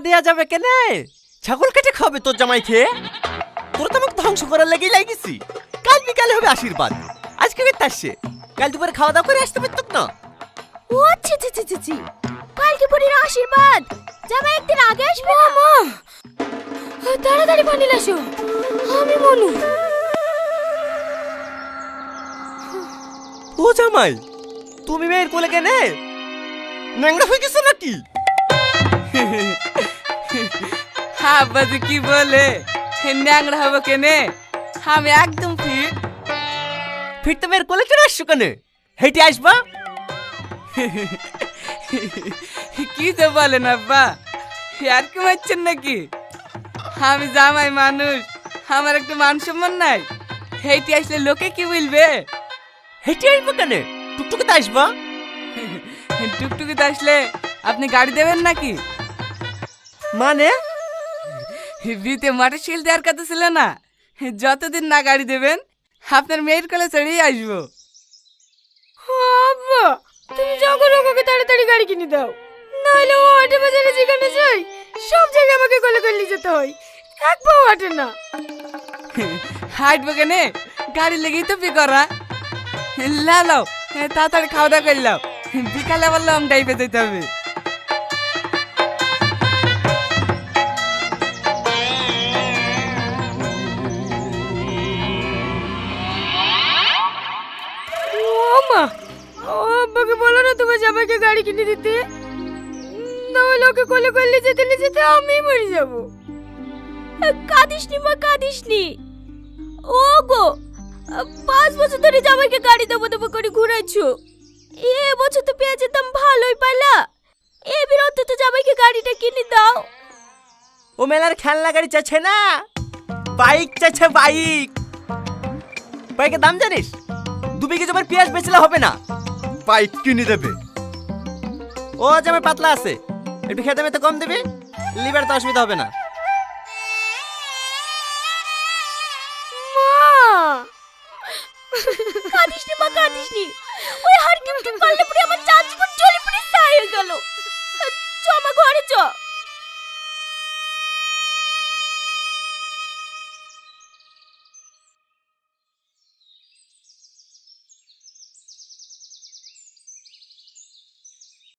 দেয়া যাবে কেনে? ছাগল কেটে খাবে তোর জামাই খেয়ে। তোর তো আমাকে ধ্বংস করার লেগেই লাগিয়েছি। কাল বিকালে হবে আশীর্বাদ, আজকে বের আসছে, কাল দুপুরে খাওয়া দাওয়া করে আসতে পারত না। ও ছি ছি ছি ছি ছি, কালকে পরের আশীর্বাদ জামাই একদিন আগে আসবে না। মা তাড়াতাড়ি পানি লাসো, আমি মনু। ও জামাই, তুমি মেয়ের কোলে কেনে? ন্যাংরা হয়ে গেছো নাকি? আব্বাজি কি বলে ন্যাংরা হবো কেনে? আমি একদম ফিট। ফিট তো মেয়ের কোলে চলে আসছো কেনে? হেঁটে আসবা। কি তো বলেন আব্বা, আর কি মারছেন নাকি? আমি জামাই মানুষ, আমার একটা মান সম্মান নাই? হেঁটে আসলে লোকে কি বলবে? হেঁটে আসবো কেনে? টুকটুকিতে আসবা। টুকটুকিতে আসলে আপনি গাড়ি দেবেন নাকি? মানে বিতে মোটরসাইকেল দেওয়ার কথা ছিল না? যতদিন না গাড়ি দেবেন আপনার মেয়ের কোলে চড়েই আসবো। আব্বা তুমি যখন ওকে তাড়াতাড়ি গাড়ি কিনে দাও, নাহলে ও হাটে বাজারে যেখানে যাই সব জায়গায় আমাকে কোলে করে নিয়ে যেতে হয়, এক পাও হাঁটে না। হাঁটবো কেনে? গাড়ি লেগেই তো পে করা। লাও তাড়াতাড়ি খাওয়া দাওয়া করলাম, বিকালে আবার লং ড্রাইভে যেতে হবে। ও মা, ও আব্বাকে বলো না তোমার জামাইকে গাড়ি কিনে দিতে, নাহলে ওকে কোলে করে নিয়ে যেতে আমি মরে যাব। কাঁদিসনি মা, কাঁদিসনি। ও গো, 5 বছর ধরে জামাইকে গাড়ি দেবো করে ঘুরাইছো, এ বছর তো পেঁয়াজের দাম ভালোই পাইলা, এবার অন্তত জামাইকে গাড়িটা কিনে দাও। ও মেলার খেলনা গাড়ি চাচ্ছে না, বাইক চাচ্ছে। বাইকের দাম জানিস? 2 বিঘে জমির পেঁয়াজ বেচলে হবে না, বাইক কিনে দেবে। ও জামাই পাতলা আছে, একটু খেতে মেতে কম দেবে, লিভার তো অসুবিধা হবে না। কাঁদিসনি মা, কাঁদিসনি। ওই হাড় টিপ টিপ করলে পরে আমার চার জীবন চলে পড়ে ছাই হয়ে গেল। চ মা, ঘরে চ।